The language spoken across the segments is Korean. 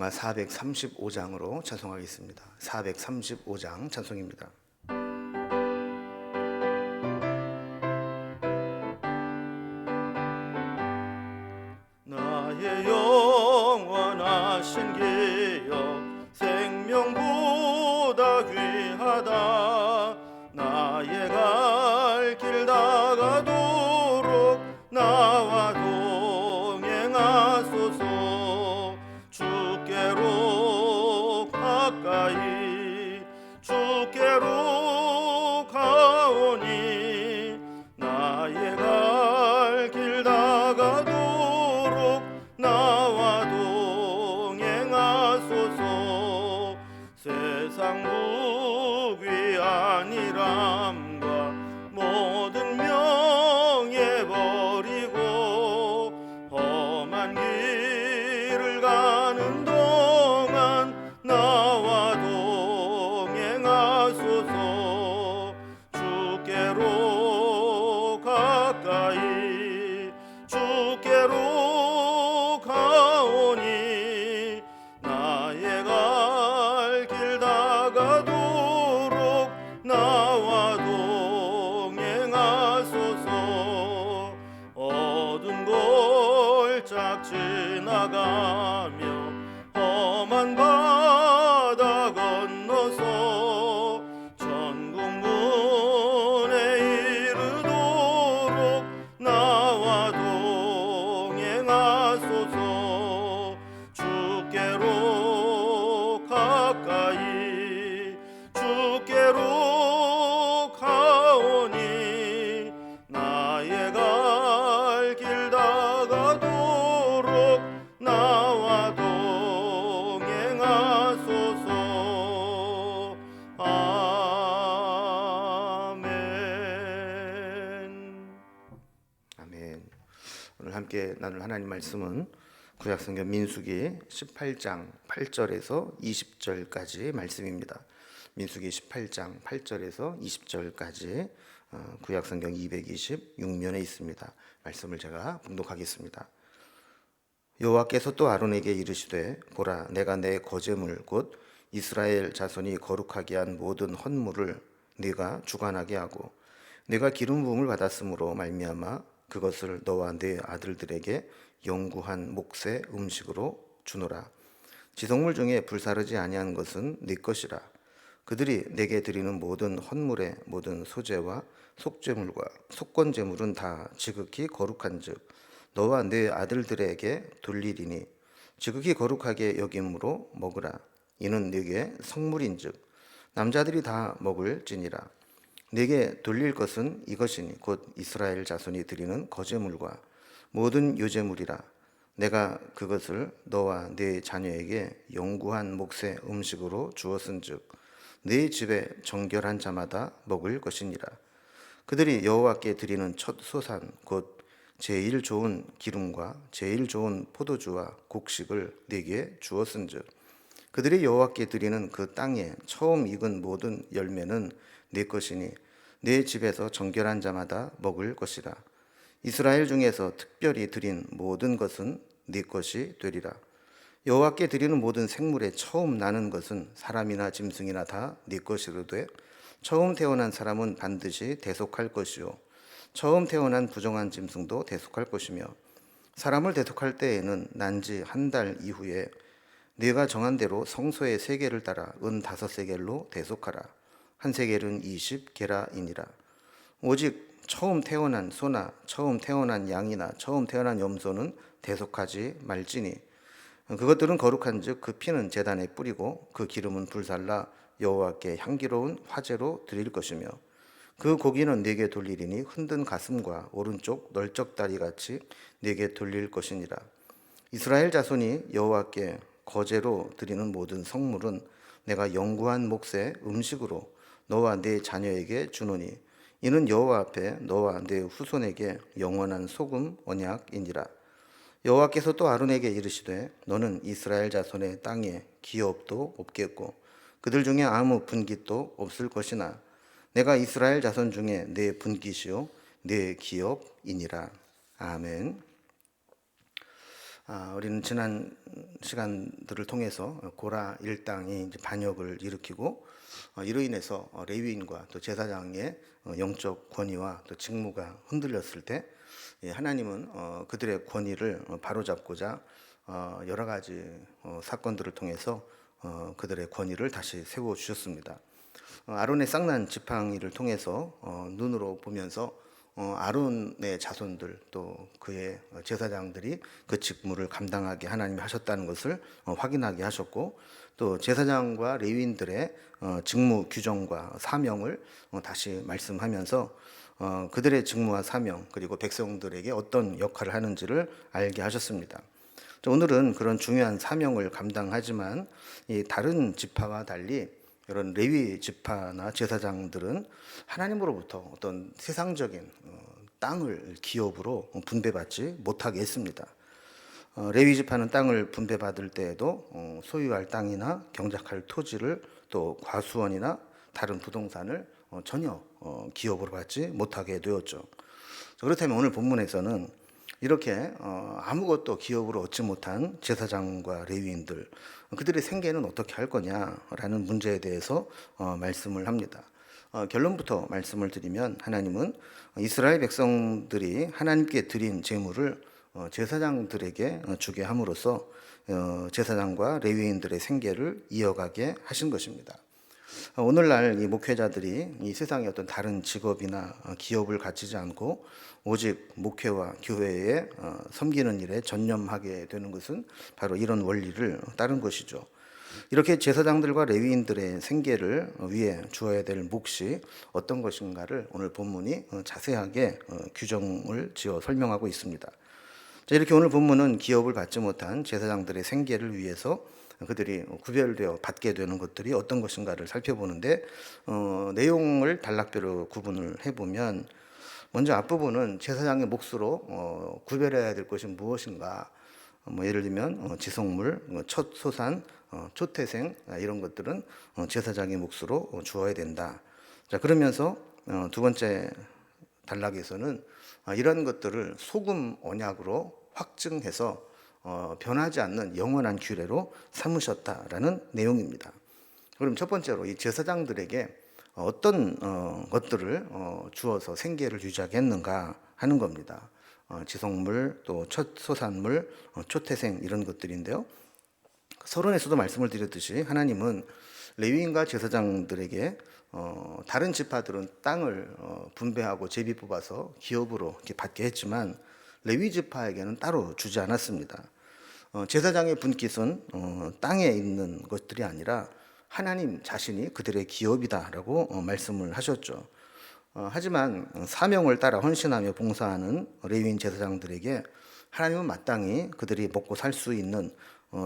찬송가 435장으로 찬송하겠습니다. 435장 찬송입니다. 나의 영원하신 기업 생명보다 귀하다. 나의 갈 길 다가도록 나와 동행하소서. 주께로 가까이 주께로 가오니 나의 갈 길 다가도록 나와 동행하소서. 세상 무귀 아니람과 모든 명예 버리고 험한 길을 가는 동안 나와 동행하소서. 주께로 가까이 주께로 가오니 나의 갈 길 다가도록 나와 동행하소서. 어두운 골짝 지나가며 험한 바다 건너서 천국 문에 이르도록 나와 동행하소서. 주께로 가까이 주께로 가오니 나의 갈 길 다가도록 나와 동행하소서. 아멘. 아멘. 오늘 함께 나눌 하나님 말씀은 구약성경 민수기 18장 8절에서 20절까지 말씀입니다. 민수기 18장 8절에서 20절까지 구약성경 226면에 있습니다. 말씀을 제가 봉독하겠습니다. 여호와께서 또 아론에게 이르시되 보라, 내가 내 거제물 곧 이스라엘 자손이 거룩하게 한 모든 헌물을 네가 주관하게 하고 네가 기름 부음을 받았으므로 말미암아 그것을 너와 네 아들들에게 영구한 몫의 음식으로 주노라. 지성물 중에 불사르지 아니한 것은 네 것이라. 그들이 내게 드리는 모든 헌물의 모든 소제와 속죄물과 속건제물은 다 지극히 거룩한즉 너와 네 아들들에게 돌리리니 지극히 거룩하게 여김으로 먹으라. 이는 네게 성물인즉 남자들이 다 먹을지니라. 네게 돌릴 것은 이것이니 곧 이스라엘 자손이 드리는 거제물과 모든 요제물이라. 내가 그것을 너와 네 자녀에게 영구한 몫의 음식으로 주었은즉 네 집에 정결한 자마다 먹을 것이니라. 그들이 여호와께 드리는 첫 소산 곧 제일 좋은 기름과 제일 좋은 포도주와 곡식을 네게 주었은즉 그들이 여호와께 드리는 그 땅에 처음 익은 모든 열매는 네 것이니 네 집에서 정결한 자마다 먹을 것이라. 이스라엘 중에서 특별히 드린 모든 것은 네 것이 되리라. 여호와께 드리는 모든 생물에 처음 나는 것은 사람이나 짐승이나 다 네 것이로되 처음 태어난 사람은 반드시 대속할 것이요 처음 태어난 부정한 짐승도 대속할 것이며 사람을 대속할 때에는 난지 한 달 이후에 네가 정한 대로 성소의 세겔을 따라 은 5세겔로 대속하라. 한 세겔은 20게라이니라. 오직 처음 태어난 소나 처음 태어난 양이나 처음 태어난 염소는 대속하지 말지니 그것들은 거룩한즉 그 피는 제단에 뿌리고 그 기름은 불살라 여호와께 향기로운 화제로 드릴 것이며 그 고기는 네게 돌리리니 흔든 가슴과 오른쪽 널쩍다리 같이 네게 돌릴 것이니라. 이스라엘 자손이 여호와께 거제로 드리는 모든 성물은 내가 영구한 몫의 음식으로 너와 네 자녀에게 주노니 이는 여호와 앞에 너와 네 후손에게 영원한 소금 언약이니라. 여호와께서 또 아론에게 이르시되 너는 이스라엘 자손의 땅에 기업도 없겠고 그들 중에 아무 분깃도 없을 것이나 내가 이스라엘 자손 중에 내 분깃이요 내 기업이니라. 아멘. 우리는 지난 시간들을 통해서 고라 일당이 이제 반역을 일으키고 이로 인해서 레위인과 또 제사장의 영적 권위와 또 직무가 흔들렸을 때 하나님은 그들의 권위를 바로잡고자 여러 가지 사건들을 통해서 그들의 권위를 다시 세워 주셨습니다. 아론의 쌍난 지팡이를 통해서 눈으로 보면서 아론의 자손들 또 그의 제사장들이 그 직무를 감당하게 하나님이 하셨다는 것을 확인하게 하셨고, 또 제사장과 레위인들의 직무 규정과 사명을 다시 말씀하면서 그들의 직무와 사명 그리고 백성들에게 어떤 역할을 하는지를 알게 하셨습니다. 오늘은 그런 중요한 사명을 감당하지만 이 다른 지파와 달리 이런 레위 지파나 제사장들은 하나님으로부터 어떤 세상적인 땅을 기업으로 분배받지 못하게 했습니다. 레위 지파는 땅을 분배받을 때에도 소유할 땅이나 경작할 토지를 또 과수원이나 다른 부동산을 전혀 기업으로 받지 못하게 되었죠. 그렇다면 오늘 본문에서는 이렇게 아무것도 기업으로 얻지 못한 제사장과 레위인들, 그들의 생계는 어떻게 할 거냐라는 문제에 대해서 말씀을 합니다. 결론부터 말씀을 드리면 하나님은 이스라엘 백성들이 하나님께 드린 제물을 제사장들에게 주게 함으로써 제사장과 레위인들의 생계를 이어가게 하신 것입니다. 오늘날 이 목회자들이 이 세상의 어떤 다른 직업이나 기업을 가지지 않고 오직 목회와 교회에 섬기는 일에 전념하게 되는 것은 바로 이런 원리를 따른 것이죠. 이렇게 제사장들과 레위인들의 생계를 위해 주어야 될 몫이 어떤 것인가를 오늘 본문이 자세하게 규정을 지어 설명하고 있습니다. 이렇게 오늘 본문은 기업을 받지 못한 제사장들의 생계를 위해서 그들이 구별되어 받게 되는 것들이 어떤 것인가를 살펴보는데, 내용을 단락별로 구분을 해보면 먼저 앞부분은 제사장의 몫으로 구별해야 될 것이 무엇인가, 예를 들면 지속물, 첫 소산, 초태생 이런 것들은 제사장의 몫으로 주어야 된다. 자, 그러면서 두 번째 단락에서는 이런 것들을 소금 언약으로 확증해서 변하지 않는 영원한 규례로 삼으셨다라는 내용입니다. 그럼 첫 번째로 이 제사장들에게 어떤 것들을 주어서 생계를 유지하게 했는가 하는 겁니다. 지속물, 또 첫소산물, 초태생 이런 것들인데요. 서론에서도 말씀을 드렸듯이 하나님은 레위인과 제사장들에게 다른 지파들은 땅을 분배하고 제비 뽑아서 기업으로 이렇게 받게 했지만 레위 지파에게는 따로 주지 않았습니다. 제사장의 분깃은 땅에 있는 것들이 아니라 하나님 자신이 그들의 기업이다라고 말씀을 하셨죠. 하지만 사명을 따라 헌신하며 봉사하는 레위인 제사장들에게 하나님은 마땅히 그들이 먹고 살 수 있는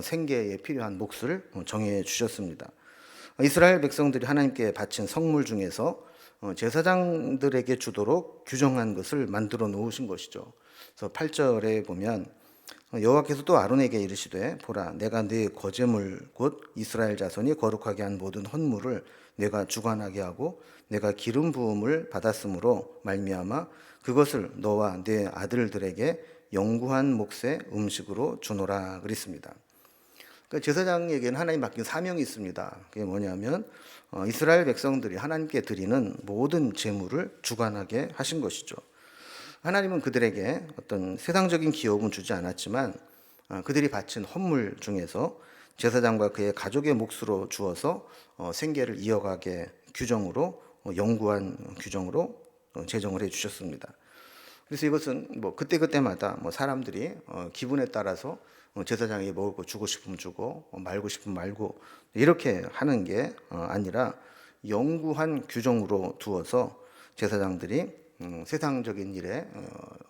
생계에 필요한 몫을 정해 주셨습니다. 이스라엘 백성들이 하나님께 바친 성물 중에서 제사장들에게 주도록 규정한 것을 만들어 놓으신 것이죠. 그래서 8절에 보면 여호와께서 또 아론에게 이르시되 보라 내가 네 거제물 곧 이스라엘 자손이 거룩하게 한 모든 헌물을 내가 주관하게 하고 내가 기름 부음을 받았으므로 말미암아 그것을 너와 네 아들들에게 영구한 몫의 음식으로 주노라 그랬습니다. 그러니까 제사장에게는 하나님 맡긴 사명이 있습니다. 그게 뭐냐면 이스라엘 백성들이 하나님께 드리는 모든 제물을 주관하게 하신 것이죠. 하나님은 그들에게 어떤 세상적인 기업은 주지 않았지만 그들이 바친 헌물 중에서 제사장과 그의 가족의 몫으로 주어서 생계를 이어가게 규정으로 영구한 규정으로 제정을 해 주셨습니다. 그래서 이것은 그때그때마다 사람들이 기분에 따라서 제사장이 먹을 거 주고 싶으면 주고 말고 싶으면 말고 이렇게 하는 게 아니라 영구한 규정으로 두어서 제사장들이 세상적인 일에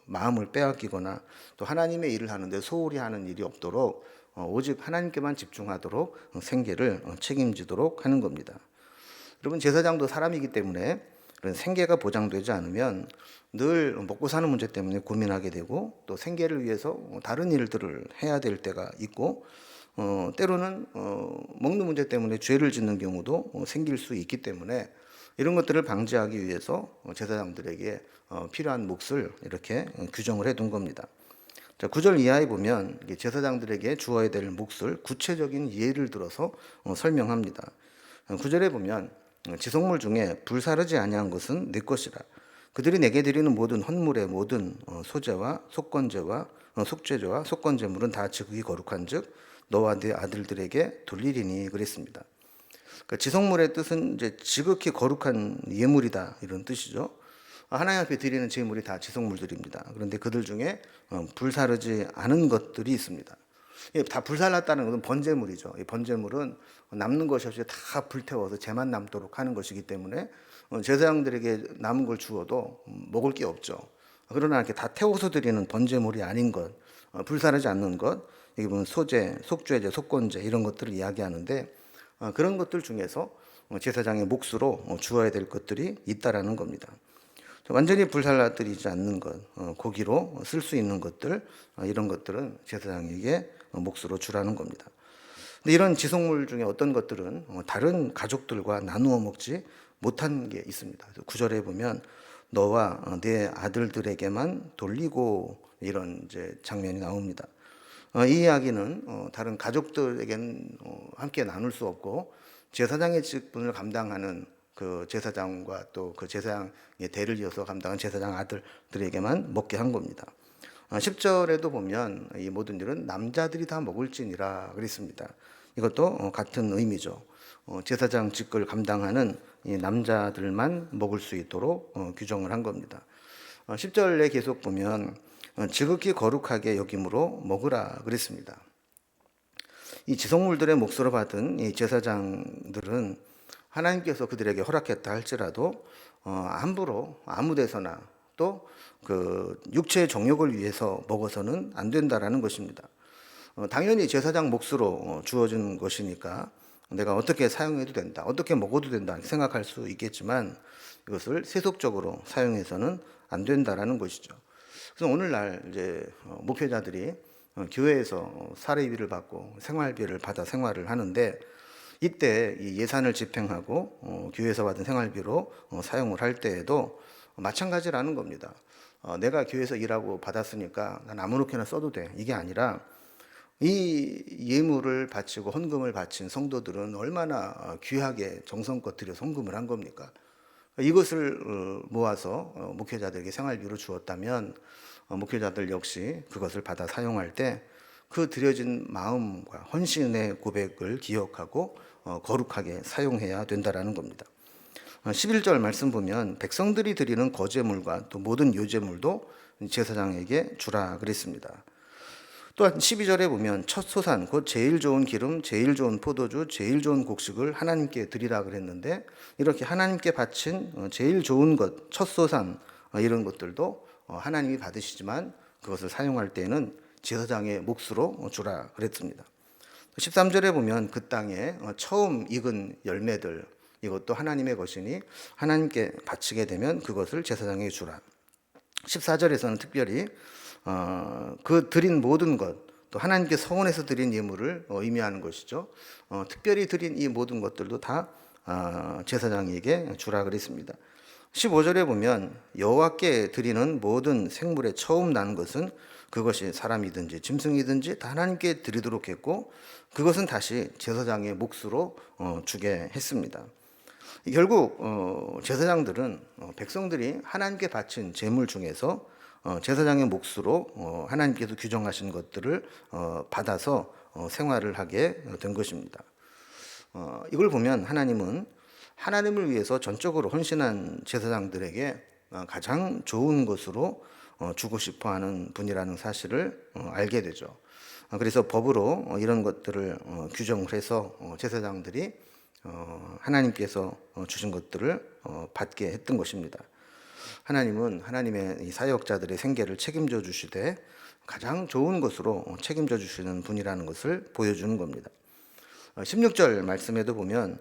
마음을 빼앗기거나 또 하나님의 일을 하는데 소홀히 하는 일이 없도록 오직 하나님께만 집중하도록 생계를 책임지도록 하는 겁니다. 여러분, 제사장도 사람이기 때문에 그런 생계가 보장되지 않으면 늘 먹고 사는 문제 때문에 고민하게 되고 또 생계를 위해서 다른 일들을 해야 될 때가 있고 때로는 먹는 문제 때문에 죄를 짓는 경우도 생길 수 있기 때문에 이런 것들을 방지하기 위해서 제사장들에게 필요한 몫을 이렇게 규정을 해둔 겁니다. 자, 9절 이하에 보면 이게 제사장들에게 주어야 될 몫을 구체적인 예를 들어서 설명합니다. 9절에 보면 지속물 중에 불사르지 아니한 것은 내 것이라. 그들이 내게 드리는 모든 헌물의 모든 소제와 속건제와 속죄제와 속건제물은 다 지극히 거룩한즉 너와 네 아들들에게 돌리리니 그랬습니다. 그러니까 지속물의 뜻은 이제 지극히 거룩한 예물이다 이런 뜻이죠. 하나님 앞에 드리는 제물이 다 지속물들입니다. 그런데 그들 중에 불사르지 않은 것들이 있습니다. 다 불살랐다는 것은 번제물이죠. 이 번제물은 남는 것이 없이 다 불태워서 재만 남도록 하는 것이기 때문에 제사장들에게 남은 걸 주어도 먹을 게 없죠. 그러나 이렇게 다 태워서 드리는 번제물이 아닌 것, 불사르지 않는 것, 여기 보면 소제, 속죄제, 속건제 이런 것들을 이야기하는데 그런 것들 중에서 제사장의 몫으로 주어야 될 것들이 있다라는 겁니다. 완전히 불살라뜨리지 않는 것, 고기로 쓸 수 있는 것들, 이런 것들은 제사장에게 몫으로 주라는 겁니다. 근데 이런 지속물 중에 어떤 것들은 다른 가족들과 나누어 먹지 못한 게 있습니다. 9절에 보면 너와 내 아들들에게만 돌리고 이런 이제 장면이 나옵니다. 이 이야기는 다른 가족들에게는 함께 나눌 수 없고 제사장의 직분을 감당하는 그 제사장과 또 그 제사장의 대를 이어서 감당한 제사장 아들들에게만 먹게 한 겁니다. 10절에도 보면 이 모든 일은 남자들이 다 먹을지니라 그랬습니다. 이것도 같은 의미죠. 제사장 직을 감당하는 이 남자들만 먹을 수 있도록 규정을 한 겁니다. 10절에 계속 보면 지극히 거룩하게 여김으로 먹으라 그랬습니다. 이 지속물들의 몫으로 받은 이 제사장들은 하나님께서 그들에게 허락했다 할지라도 함부로 아무 데서나 또 그 육체의 정욕을 위해서 먹어서는 안 된다라는 것입니다. 당연히 제사장 몫으로 주어진 것이니까 내가 어떻게 사용해도 된다, 어떻게 먹어도 된다 생각할 수 있겠지만 이것을 세속적으로 사용해서는 안 된다라는 것이죠. 그래서 오늘날 이제 목회자들이 교회에서 사례비를 받고 생활비를 받아 생활을 하는데 이때 이 예산을 집행하고 교회에서 받은 생활비로 사용을 할 때에도 마찬가지라는 겁니다. 내가 교회에서 일하고 받았으니까 난 아무렇게나 써도 돼. 이게 아니라 이 예물을 바치고 헌금을 바친 성도들은 얼마나 귀하게 정성껏 들여 헌금을 한 겁니까? 이것을 모아서 목회자들에게 생활비로 주었다면 목회자들 역시 그것을 받아 사용할 때 그 드려진 마음과 헌신의 고백을 기억하고 거룩하게 사용해야 된다라는 겁니다. 11절 말씀 보면 백성들이 드리는 거제물과 또 모든 요제물도 제사장에게 주라 그랬습니다. 또한 12절에 보면 첫 소산 곧 제일 좋은 기름, 제일 좋은 포도주, 제일 좋은 곡식을 하나님께 드리라 그랬는데 이렇게 하나님께 바친 제일 좋은 것, 첫 소산 이런 것들도 하나님이 받으시지만 그것을 사용할 때는 제사장의 몫으로 주라 그랬습니다. 13절에 보면 그 땅에 처음 익은 열매들 이것도 하나님의 것이니 하나님께 바치게 되면 그것을 제사장에게 주라. 14절에서는 특별히 그 드린 모든 것, 또 하나님께 서원해서 드린 예물을 의미하는 것이죠. 특별히 드린 이 모든 것들도 다 제사장에게 주라 그랬습니다. 15절에 보면 여호와께 드리는 모든 생물의 처음 난 것은 그것이 사람이든지 짐승이든지 다 하나님께 드리도록 했고 그것은 다시 제사장의 몫으로 주게 했습니다. 결국 제사장들은 백성들이 하나님께 바친 제물 중에서 제사장의 몫으로 하나님께서 규정하신 것들을 받아서 생활을 하게 된 것입니다. 이걸 보면 하나님은 하나님을 위해서 전적으로 헌신한 제사장들에게 가장 좋은 것으로 주고 싶어하는 분이라는 사실을 알게 되죠. 그래서 법으로 이런 것들을 규정을 해서 제사장들이 하나님께서 주신 것들을 받게 했던 것입니다. 하나님은 하나님의 이 사역자들의 생계를 책임져 주시되 가장 좋은 것으로 책임져 주시는 분이라는 것을 보여주는 겁니다. 16절 말씀에도 보면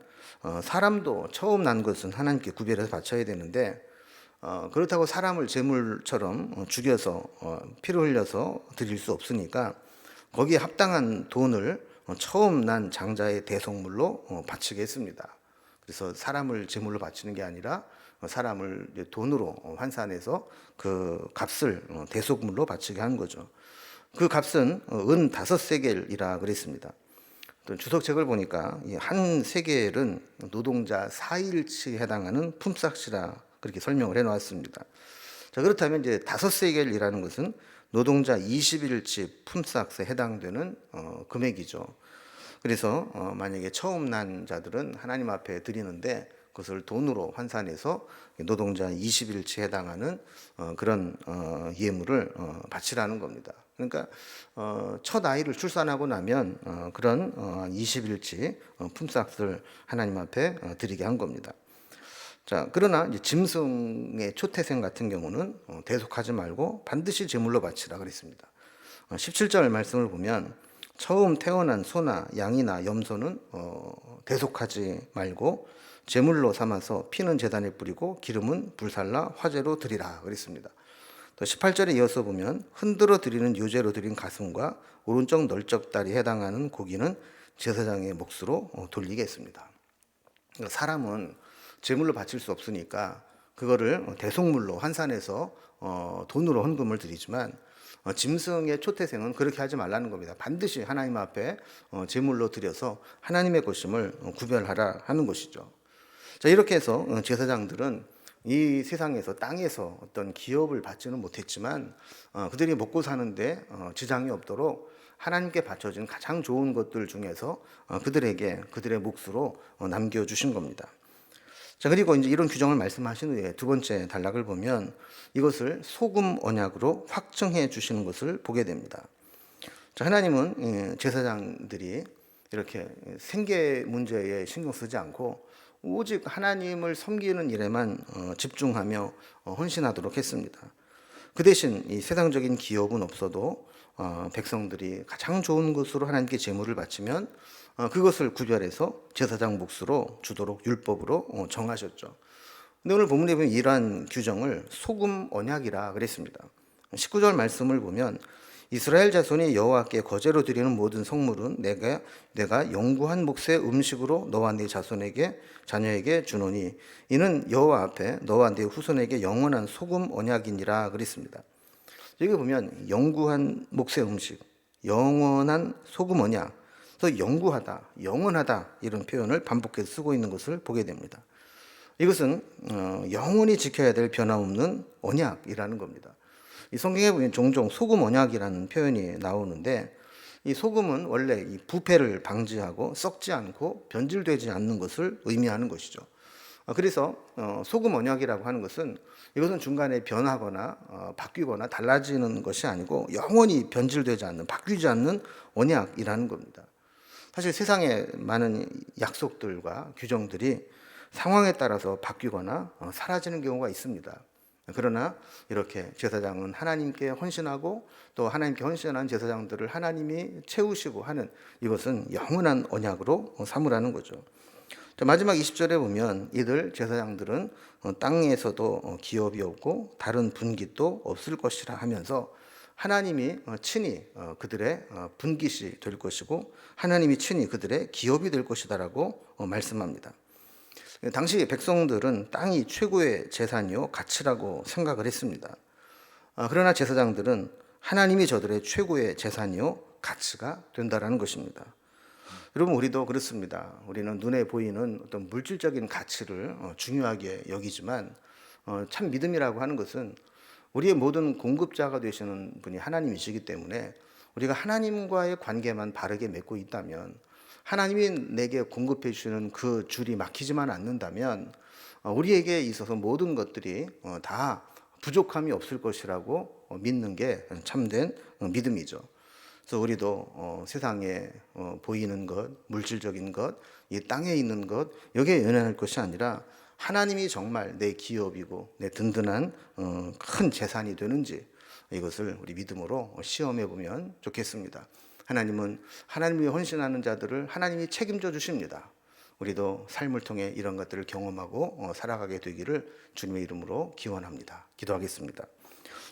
사람도 처음 난 것은 하나님께 구별해서 바쳐야 되는데 그렇다고 사람을 제물처럼 죽여서 피를 흘려서 드릴 수 없으니까 거기에 합당한 돈을 처음 난 장자의 대속물로 바치게 했습니다. 그래서 사람을 제물로 바치는 게 아니라 사람을 돈으로 환산해서 그 값을 대속물로 바치게 한 거죠. 그 값은 은 5세겔이라 그랬습니다. 또 주석책을 보니까 이 한 세겔은 노동자 4일치에 해당하는 품삯이라 그렇게 설명을 해놓았습니다. 자, 그렇다면 이제 5세겔이라는 것은 노동자 20일치 품삯에 해당되는 금액이죠. 그래서 만약에 처음 난 자들은 하나님 앞에 드리는데 그것을 돈으로 환산해서 노동자 20일치에 해당하는 그런 예물을 바치라는 겁니다. 그러니까 첫 아이를 출산하고 나면 그런 20일치 품삯을 하나님 앞에 드리게 한 겁니다. 자, 그러나 이제 짐승의 초태생 같은 경우는 대속하지 말고 반드시 제물로 바치라 그랬습니다. 17절 말씀을 보면 처음 태어난 소나 양이나 염소는 대속하지 말고 제물로 삼아서 피는 제단에 뿌리고 기름은 불살라 화제로 드리라 그랬습니다. 또 18절에 이어서 보면 흔들어 드리는 유제로 드린 가슴과 오른쪽 널쩍다리에 해당하는 고기는 제사장의 몫으로 돌리겠습니다. 그러니까 사람은 제물로 바칠 수 없으니까 그거를 대속물로 환산해서 돈으로 헌금을 드리지만 짐승의 초태생은 그렇게 하지 말라는 겁니다. 반드시 하나님 앞에 제물로 드려서 하나님의 것임을 구별하라 하는 것이죠. 자, 이렇게 해서 제사장들은 이 세상에서 땅에서 어떤 기업을 받지는 못했지만 그들이 먹고 사는데 지장이 없도록 하나님께 바쳐진 가장 좋은 것들 중에서 그들에게 그들의 몫으로 남겨주신 겁니다. 자, 그리고 이제 이런 규정을 말씀하신 후에 두 번째 단락을 보면 이것을 소금 언약으로 확증해 주시는 것을 보게 됩니다. 자, 하나님은 제사장들이 이렇게 생계 문제에 신경 쓰지 않고 오직 하나님을 섬기는 일에만 집중하며 헌신하도록 했습니다. 그 대신 이 세상적인 기업은 없어도 백성들이 가장 좋은 것으로 하나님께 제물을 바치면 그것을 구별해서 제사장 몫으로 주도록 율법으로 정하셨죠. 근데 오늘 본문에 보면 이러한 규정을 소금 언약이라 그랬습니다. 19절 말씀을 보면 이스라엘 자손이 여호와께 거제로 드리는 모든 성물은 내가 영구한 몫의 음식으로 너와 네 자손에게 자녀에게 주노니 이는 여호와 앞에 너와 네 후손에게 영원한 소금 언약이니라 그랬습니다. 여기 보면 영구한 몫의 음식, 영원한 소금 언약, 그래서 영구하다, 영원하다 이런 표현을 반복해서 쓰고 있는 것을 보게 됩니다. 이것은 영원히 지켜야 될 변함없는 언약이라는 겁니다. 이 성경에 보면 종종 소금 언약이라는 표현이 나오는데 이 소금은 원래 이 부패를 방지하고 썩지 않고 변질되지 않는 것을 의미하는 것이죠. 그래서 소금 언약이라고 하는 것은 이것은 중간에 변하거나 바뀌거나 달라지는 것이 아니고 영원히 변질되지 않는, 바뀌지 않는 언약이라는 겁니다. 사실 세상에 많은 약속들과 규정들이 상황에 따라서 바뀌거나 사라지는 경우가 있습니다. 그러나 이렇게 제사장은 하나님께 헌신하고 또 하나님께 헌신한 제사장들을 하나님이 채우시고 하는 이것은 영원한 언약으로 삼으라는 거죠. 마지막 20절에 보면 이들 제사장들은 땅에서도 기업이 없고 다른 분깃도 없을 것이라 하면서 하나님이 친히 그들의 분깃이 될 것이고 하나님이 친히 그들의 기업이 될 것이다라고 말씀합니다. 당시 백성들은 땅이 최고의 재산이요 가치라고 생각을 했습니다. 그러나 제사장들은 하나님이 저들의 최고의 재산이요 가치가 된다라는 것입니다. 여러분, 우리도 그렇습니다. 우리는 눈에 보이는 어떤 물질적인 가치를 중요하게 여기지만 참 믿음이라고 하는 것은 우리의 모든 공급자가 되시는 분이 하나님이시기 때문에 우리가 하나님과의 관계만 바르게 맺고 있다면, 하나님이 내게 공급해 주시는 그 줄이 막히지만 않는다면 우리에게 있어서 모든 것들이 다 부족함이 없을 것이라고 믿는 게 참된 믿음이죠. 그래서 우리도 세상에 보이는 것, 물질적인 것, 이 땅에 있는 것, 여기에 연연할 것이 아니라 하나님이 정말 내 기업이고 내 든든한 큰 재산이 되는지 이것을 우리 믿음으로 시험해 보면 좋겠습니다. 하나님은 하나님이 헌신하는 자들을 하나님이 책임져 주십니다. 우리도 삶을 통해 이런 것들을 경험하고 살아가게 되기를 주님의 이름으로 기원합니다. 기도하겠습니다.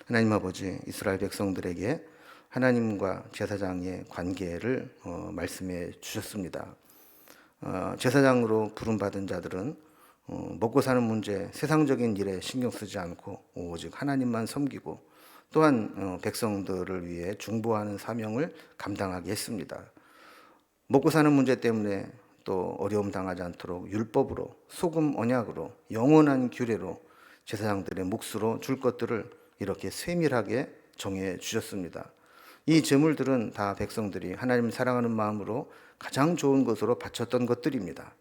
하나님 아버지, 이스라엘 백성들에게 하나님과 제사장의 관계를 말씀해 주셨습니다. 제사장으로 부름받은 자들은 먹고 사는 문제, 세상적인 일에 신경 쓰지 않고 오직 하나님만 섬기고 또한 백성들을 위해 중보하는 사명을 감당하게 했습니다. 먹고 사는 문제 때문에 또 어려움 당하지 않도록 율법으로, 소금 언약으로, 영원한 규례로 제사장들의 몫으로 줄 것들을 이렇게 세밀하게 정해 주셨습니다. 이 제물들은 다 백성들이 하나님을 사랑하는 마음으로 가장 좋은 것으로 바쳤던 것들입니다.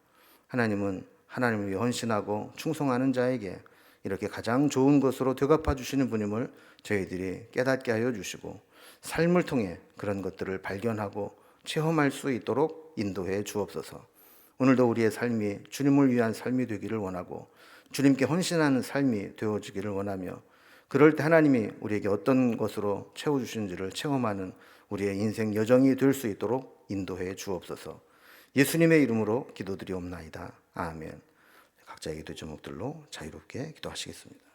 하나님은 하나님을 위해 헌신하고 충성하는 자에게 이렇게 가장 좋은 것으로 되갚아 주시는 분임을 저희들이 깨닫게 하여 주시고, 삶을 통해 그런 것들을 발견하고 체험할 수 있도록 인도해 주옵소서. 오늘도 우리의 삶이 주님을 위한 삶이 되기를 원하고 주님께 헌신하는 삶이 되어지기를 원하며, 그럴 때 하나님이 우리에게 어떤 것으로 채워주시는지를 체험하는 우리의 인생 여정이 될 수 있도록 인도해 주옵소서. 예수님의 이름으로 기도드리옵나이다. 아멘. 각자의 기도 제목들로 자유롭게 기도하시겠습니다.